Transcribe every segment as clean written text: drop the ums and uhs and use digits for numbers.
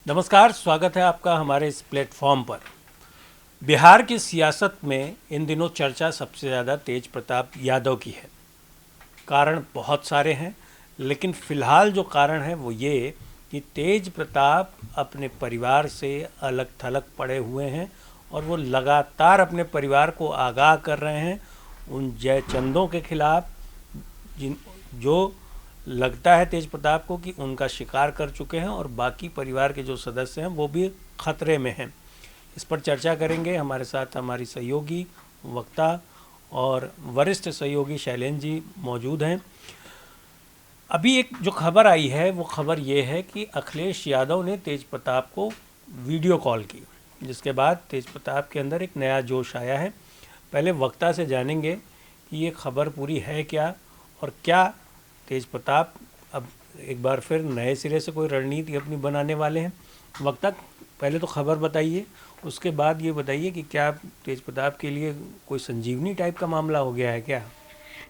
नमस्कार, स्वागत है आपका हमारे इस प्लेटफॉर्म पर। बिहार की सियासत में इन दिनों चर्चा सबसे ज़्यादा तेज प्रताप यादव की है। कारण बहुत सारे हैं, लेकिन फ़िलहाल जो कारण है वो ये कि तेज प्रताप अपने परिवार से अलग थलग पड़े हुए हैं और वो लगातार अपने परिवार को आगाह कर रहे हैं उन जयचंदों के खिलाफ जिन जो लगता है तेज प्रताप को कि उनका शिकार कर चुके हैं और बाकी परिवार के जो सदस्य हैं वो भी खतरे में हैं। इस पर चर्चा करेंगे। हमारे साथ हमारी सहयोगी वक्ता और वरिष्ठ सहयोगी शैलेंद्र जी मौजूद हैं। अभी एक जो खबर आई है वो खबर ये है कि अखिलेश यादव ने तेज प्रताप को वीडियो कॉल की, जिसके बाद तेज प्रताप के अंदर एक नया जोश आया है। पहले वक्ता से जानेंगे कि ये खबर पूरी है क्या, और क्या तेज प्रताप अब एक बार फिर नए सिरे से कोई रणनीति अपनी बनाने वाले हैं। वक्ता, पहले तो खबर बताइए, उसके बाद ये बताइए कि क्या तेज प्रताप के लिए कोई संजीवनी टाइप का मामला हो गया है क्या?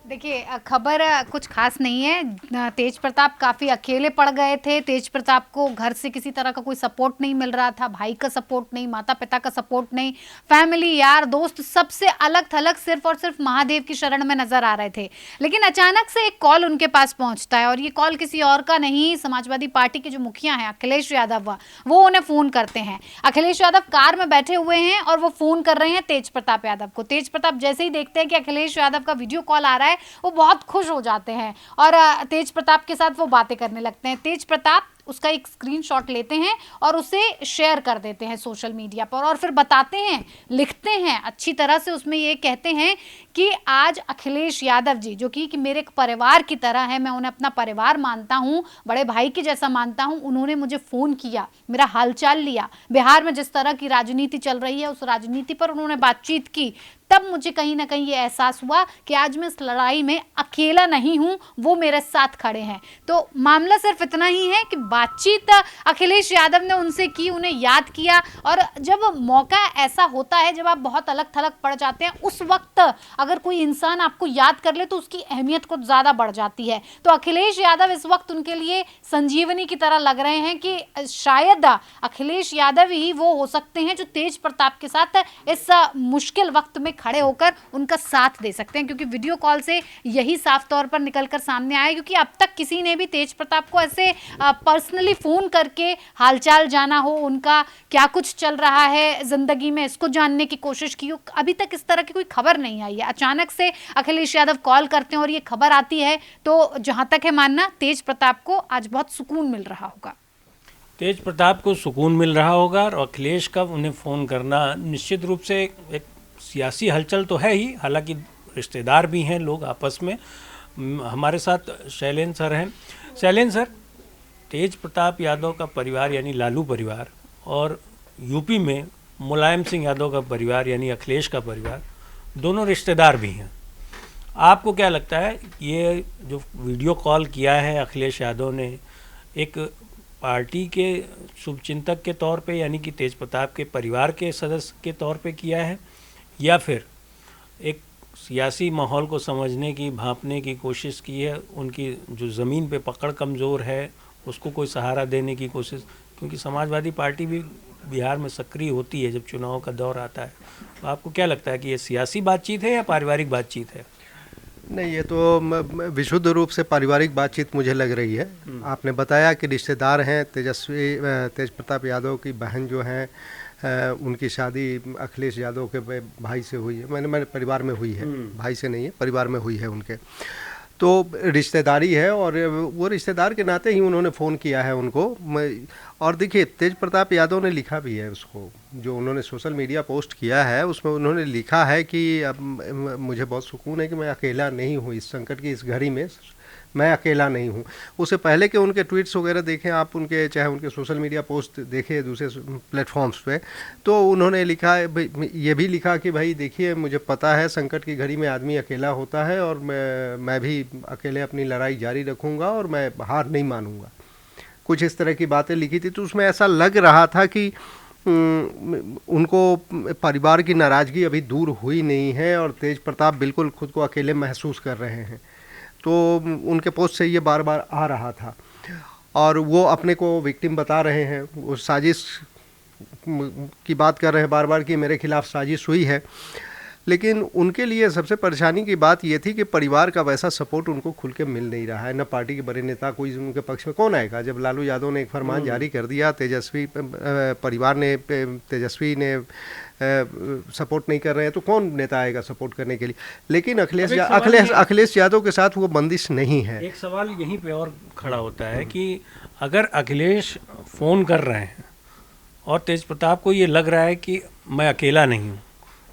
देखिए, खबर कुछ खास नहीं है। तेज प्रताप काफ़ी अकेले पड़ गए थे। तेज प्रताप को घर से किसी तरह का कोई सपोर्ट नहीं मिल रहा था, भाई का सपोर्ट नहीं, माता पिता का सपोर्ट नहीं, फैमिली यार दोस्त सबसे अलग थलग सिर्फ और सिर्फ महादेव की शरण में नजर आ रहे थे। लेकिन अचानक से एक कॉल उनके पास पहुंचता है, और ये कॉल किसी और का नहीं, समाजवादी पार्टी के जो मुखिया हैं अखिलेश यादव, वो उन्हें फ़ोन करते हैं। अखिलेश यादव कार में बैठे हुए हैं और वो फ़ोन कर रहे हैं तेज प्रताप यादव को। तेज प्रताप जैसे ही देखते हैं कि अखिलेश यादव का वीडियो कॉल आ रहा है, वो बहुत खुश हो जाते हैं और तेज प्रताप के साथ वो बातें करने लगते हैं। तेज प्रताप उसका एक स्क्रीनशॉट लेते हैं और उसे शेयर कर देते हैं सोशल मीडिया पर, और फिर बताते हैं, लिखते हैं अच्छी तरह से, उसमें ये कहते हैं कि आज अखिलेश यादव जी, जो कि मेरे एक परिवार की तरह है, मैं उन्हें अपना परिवार मानता हूँ, बड़े भाई की जैसा मानता हूँ, उन्होंने मुझे फ़ोन किया, मेरा हालचाल लिया, बिहार में जिस तरह की राजनीति चल रही है उस राजनीति पर उन्होंने बातचीत की। तब मुझे कहीं ना कहीं ये एहसास हुआ कि आज मैं इस लड़ाई में अकेला नहीं हूँ, वो मेरे साथ खड़े हैं। तो मामला सिर्फ इतना ही है कि बातचीत अखिलेश यादव ने उनसे की, उन्हें याद किया, और जब मौका ऐसा होता है, जब आप बहुत अलग थलग पड़ जाते हैं, उस वक्त अगर कोई इंसान आपको याद कर ले तो उसकी अहमियत कुछ ज़्यादा बढ़ जाती है। तो अखिलेश यादव इस वक्त उनके लिए संजीवनी की तरह लग रहे हैं कि शायद अखिलेश यादव ही वो हो सकते हैं जो तेज प्रताप के साथ इस मुश्किल वक्त में खड़े होकर उनका साथ दे सकते हैं, क्योंकि वीडियो कॉल से यही साफ तौर पर निकलकर सामने आया। क्योंकि अब तक किसी ने भी तेज प्रताप को ऐसे पर्सनली फ़ोन करके हालचाल जाना हो, उनका क्या कुछ चल रहा है ज़िंदगी में, इसको जानने की कोशिश की हो, अभी तक इस तरह की कोई खबर नहीं आई है। अचानक से अखिलेश यादव कॉल करते हैं और ये खबर आती है, तो जहाँ तक है मानना, तेज प्रताप को आज बहुत सुकून मिल रहा होगा। तेज प्रताप को सुकून मिल रहा होगा, और अखिलेश का उन्हें फ़ोन करना निश्चित रूप से एक सियासी हलचल तो है ही, हालांकि रिश्तेदार भी हैं लोग आपस में। हमारे साथ शैलेंद्र सर हैं। शैलेंद्र सर, तेज प्रताप यादव का परिवार यानी लालू परिवार, और यूपी में मुलायम सिंह यादव का परिवार यानी अखिलेश का परिवार, दोनों रिश्तेदार भी हैं। आपको क्या लगता है, ये जो वीडियो कॉल किया है अखिलेश यादव ने, एक पार्टी के शुभचिंतक के तौर पे यानी कि तेज प्रताप के परिवार के सदस्य के तौर पे किया है, या फिर एक सियासी माहौल को समझने की, भांपने की कोशिश की है, उनकी जो ज़मीन पे पकड़ कमज़ोर है उसको कोई सहारा देने की कोशिश? क्योंकि समाजवादी पार्टी भी बिहार में सक्रिय होती है जब चुनाव का दौर आता है। तो आपको क्या लगता है कि ये सियासी बातचीत है या पारिवारिक बातचीत है? नहीं, ये तो विशुद्ध रूप से पारिवारिक बातचीत मुझे लग रही है। आपने बताया कि रिश्तेदार हैं, तेज प्रताप यादव की बहन जो हैं, उनकी शादी अखिलेश यादव के भाई से हुई है, मेरे परिवार में हुई है, भाई से नहीं है, परिवार में हुई है उनके। तो रिश्तेदारी है, और वो रिश्तेदार के नाते ही उन्होंने फ़ोन किया है उनको। और देखिए, तेज प्रताप यादव ने लिखा भी है उसको, जो उन्होंने सोशल मीडिया पोस्ट किया है उसमें उन्होंने लिखा है कि अब मुझे बहुत सुकून है कि मैं अकेला नहीं हूँ, इस संकट की इस घड़ी में मैं अकेला नहीं हूँ। उससे पहले के उनके ट्वीट्स वगैरह देखें आप, उनके चाहे उनके सोशल मीडिया पोस्ट देखें दूसरे प्लेटफॉर्म्स पे, तो उन्होंने लिखा है, ये भी लिखा कि भाई देखिए, मुझे पता है संकट की घड़ी में आदमी अकेला होता है, और मैं भी अकेले अपनी लड़ाई जारी रखूँगा और मैं हार नहीं मानूँगा। कुछ इस तरह की बातें लिखी थी। तो उसमें ऐसा लग रहा था कि उनको परिवार की नाराज़गी अभी दूर हुई नहीं है, और तेज प्रताप बिल्कुल खुद को अकेले महसूस कर रहे हैं। तो उनके पोस्ट से ये बार बार आ रहा था। और वो अपने को विक्टिम बता रहे हैं, वो साजिश की बात कर रहे हैं बार बार कि मेरे खिलाफ साजिश हुई है। लेकिन उनके लिए सबसे परेशानी की बात ये थी कि परिवार का वैसा सपोर्ट उनको खुल के मिल नहीं रहा है, न पार्टी के बड़े नेता कोई उनके पक्ष में। कौन आएगा जब लालू यादव ने एक फरमान जारी कर दिया, तेजस्वी परिवार ने, तेजस्वी ने सपोर्ट नहीं कर रहे हैं, तो कौन नेता आएगा सपोर्ट करने के लिए। लेकिन अखिलेश यादव के साथ वो बंदिश नहीं है। एक सवाल यहीं पे और खड़ा होता है कि अगर अखिलेश फ़ोन कर रहे हैं और तेज प्रताप को ये लग रहा है कि मैं अकेला नहीं हूँ,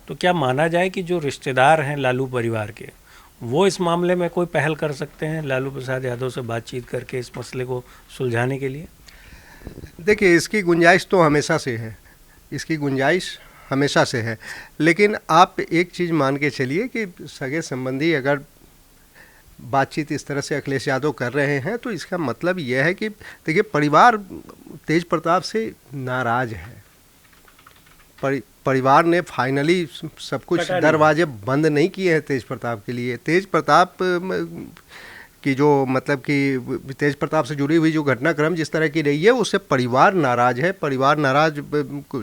तो क्या माना जाए कि जो रिश्तेदार हैं लालू परिवार के, वो इस मामले में कोई पहल कर सकते हैं लालू प्रसाद यादव से बातचीत करके इस मसले को सुलझाने के लिए? देखिए, इसकी गुंजाइश तो हमेशा से है, इसकी गुंजाइश हमेशा से है। लेकिन आप एक चीज़ मान के चलिए कि सगे संबंधी अगर बातचीत इस तरह से अखिलेश यादव कर रहे हैं, तो इसका मतलब यह है कि देखिए, परिवार तेज प्रताप से नाराज है। परिवार ने फाइनली सब कुछ दरवाजे बंद नहीं किए हैं तेज प्रताप के लिए। तेज प्रताप की जो मतलब कि तेज प्रताप से जुड़ी हुई जो घटनाक्रम जिस तरह की रही है, उससे परिवार नाराज है। परिवार नाराज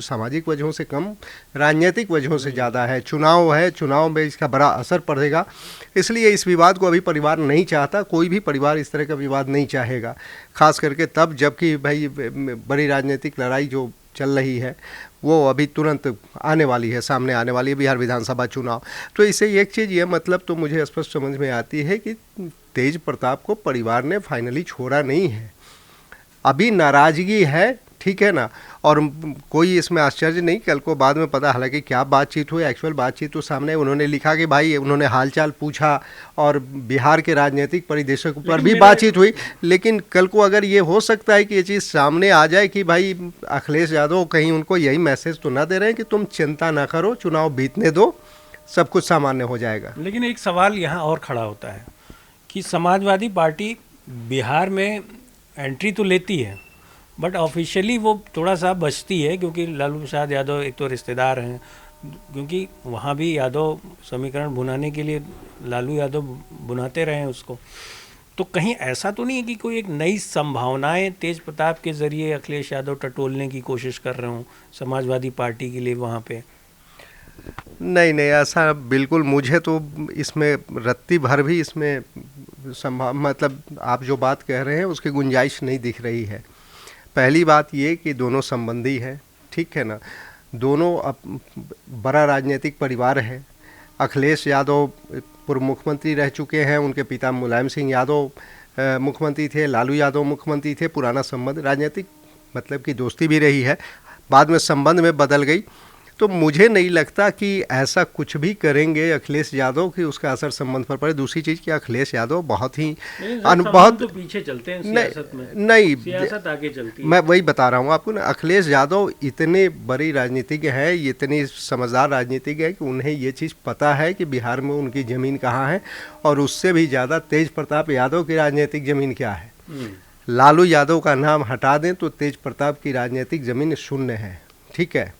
सामाजिक वजहों से कम, राजनीतिक वजहों से ज़्यादा है। चुनाव है, चुनाव में इसका बड़ा असर पड़ेगा, इसलिए इस विवाद को अभी परिवार नहीं चाहता। कोई भी परिवार इस तरह का विवाद नहीं चाहेगा, खास करके तब जबकि भाई बड़ी राजनीतिक लड़ाई जो चल रही है वो अभी तुरंत आने वाली है, सामने आने वाली है, बिहार विधानसभा चुनाव। तो इससे एक चीज़ ये मतलब तो मुझे स्पष्ट समझ में आती है कि तेज प्रताप को परिवार ने फाइनली छोड़ा नहीं है, अभी नाराज़गी है, ठीक है ना। और कोई इसमें आश्चर्य नहीं, कल को बाद में पता, हालांकि क्या बातचीत हुई, एक्चुअल बातचीत तो सामने, उन्होंने लिखा कि भाई उन्होंने हालचाल पूछा और बिहार के राजनीतिक परिदृश्य पर भी बातचीत हुई। लेकिन कल को अगर ये हो सकता है कि ये चीज़ सामने आ जाए कि भाई अखिलेश यादव कहीं उनको यही मैसेज तो ना दे रहे हैं कि तुम चिंता ना करो, चुनाव बीतने दो, सब कुछ सामान्य हो जाएगा। लेकिन एक सवाल यहाँ और खड़ा होता है कि समाजवादी पार्टी बिहार में एंट्री तो लेती है, बट ऑफिशियली वो थोड़ा सा बचती है, क्योंकि लालू प्रसाद यादव एक तो रिश्तेदार हैं, क्योंकि वहाँ भी यादव समीकरण बुनाने के लिए लालू यादव बुनाते रहे हैं उसको। तो कहीं ऐसा तो नहीं है कि कोई एक नई संभावनाएं तेज प्रताप के ज़रिए अखिलेश यादव टटोलने की कोशिश कर रहे हों समाजवादी पार्टी के लिए वहाँ पे? नहीं, ऐसा बिल्कुल, मुझे तो इसमें रत्ती भर भी इसमें मतलब आप जो बात कह रहे हैं उसकी गुंजाइश नहीं दिख रही है। पहली बात ये कि दोनों संबंधी हैं, ठीक है ना, दोनों बड़ा राजनीतिक परिवार है। अखिलेश यादव पूर्व मुख्यमंत्री रह चुके हैं, उनके पिता मुलायम सिंह यादव मुख्यमंत्री थे, लालू यादव मुख्यमंत्री थे। पुराना संबंध, राजनीतिक मतलब की दोस्ती भी रही है, बाद में संबंध में बदल गई। तो मुझे नहीं लगता कि ऐसा कुछ भी करेंगे अखिलेश यादव कि उसका असर संबंध पर पड़े। दूसरी चीज़ कि अखिलेश यादव बहुत ही बहुत तो पीछे चलते हैं सियासत में, नहीं सियासत आगे चलती है। मैं वही बता रहा हूँ आपको ना, अखिलेश यादव इतने बड़ी राजनीतिज्ञ है, इतनी समझदार राजनीतिज्ञ है कि उन्हें ये चीज़ पता है कि बिहार में उनकी ज़मीन कहाँ है, और उससे भी ज़्यादा तेज प्रताप यादव की राजनीतिक ज़मीन क्या है। लालू यादव का नाम हटा दें तो तेज प्रताप की राजनीतिक ज़मीन शून्य है, ठीक है।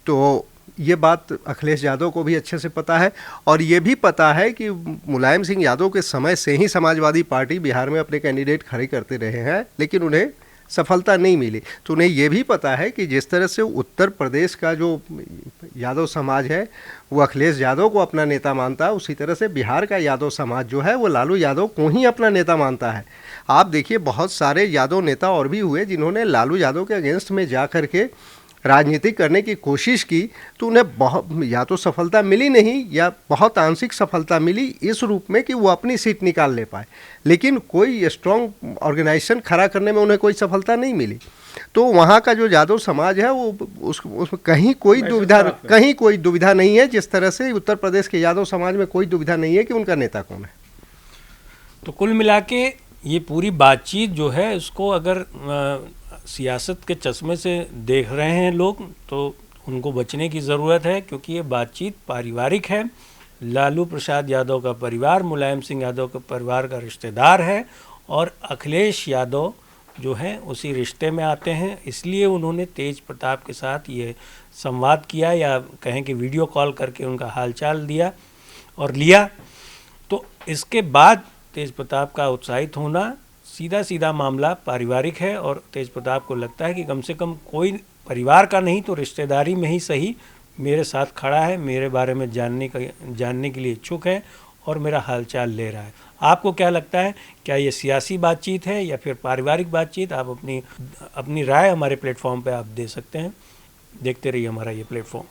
तो ये बात अखिलेश यादव को भी अच्छे से पता है, और ये भी पता है कि मुलायम सिंह यादव के समय से ही समाजवादी पार्टी बिहार में अपने कैंडिडेट खड़े करते रहे हैं, लेकिन उन्हें सफलता नहीं मिली। तो उन्हें ये भी पता है कि जिस तरह से उत्तर प्रदेश का जो यादव समाज है वो अखिलेश यादव को अपना नेता मानता है, उसी तरह से बिहार का यादव समाज जो है वो लालू यादव को ही अपना नेता मानता है। आप देखिए, बहुत सारे यादव नेता और भी हुए जिन्होंने लालू यादव के अगेंस्ट में जा कर के राजनीति करने की कोशिश की, तो उन्हें बहुत या तो सफलता मिली नहीं या बहुत आंशिक सफलता मिली इस रूप में कि वो अपनी सीट निकाल ले पाए, लेकिन कोई स्ट्रॉन्ग ऑर्गेनाइजेशन खड़ा करने में उन्हें कोई सफलता नहीं मिली। तो वहाँ का जो यादव समाज है वो उसमें कहीं कोई दुविधा नहीं है, जिस तरह से उत्तर प्रदेश के यादव समाज में कोई दुविधा नहीं है कि उनका नेता कौन है। तो कुल मिला के ये पूरी बातचीत जो है उसको अगर सियासत के चश्मे से देख रहे हैं लोग, तो उनको बचने की ज़रूरत है, क्योंकि ये बातचीत पारिवारिक है। लालू प्रसाद यादव का परिवार मुलायम सिंह यादव के परिवार का रिश्तेदार है, और अखिलेश यादव जो हैं उसी रिश्ते में आते हैं, इसलिए उन्होंने तेज प्रताप के साथ ये संवाद किया, या कहें कि वीडियो कॉल करके उनका हालचाल दिया और लिया। तो इसके बाद तेज प्रताप का उत्साहित होना सीधा सीधा मामला पारिवारिक है और तेज प्रताप को लगता है कि कम से कम कोई परिवार का नहीं तो रिश्तेदारी में ही सही मेरे साथ खड़ा है, मेरे बारे में जानने के लिए इच्छुक है और मेरा हालचाल ले रहा है। आपको क्या लगता है, क्या ये सियासी बातचीत है या फिर पारिवारिक बातचीत? आप अपनी राय हमारे प्लेटफॉर्म पे आप दे सकते हैं। देखते रहिए हमारा ये प्लेटफॉर्म।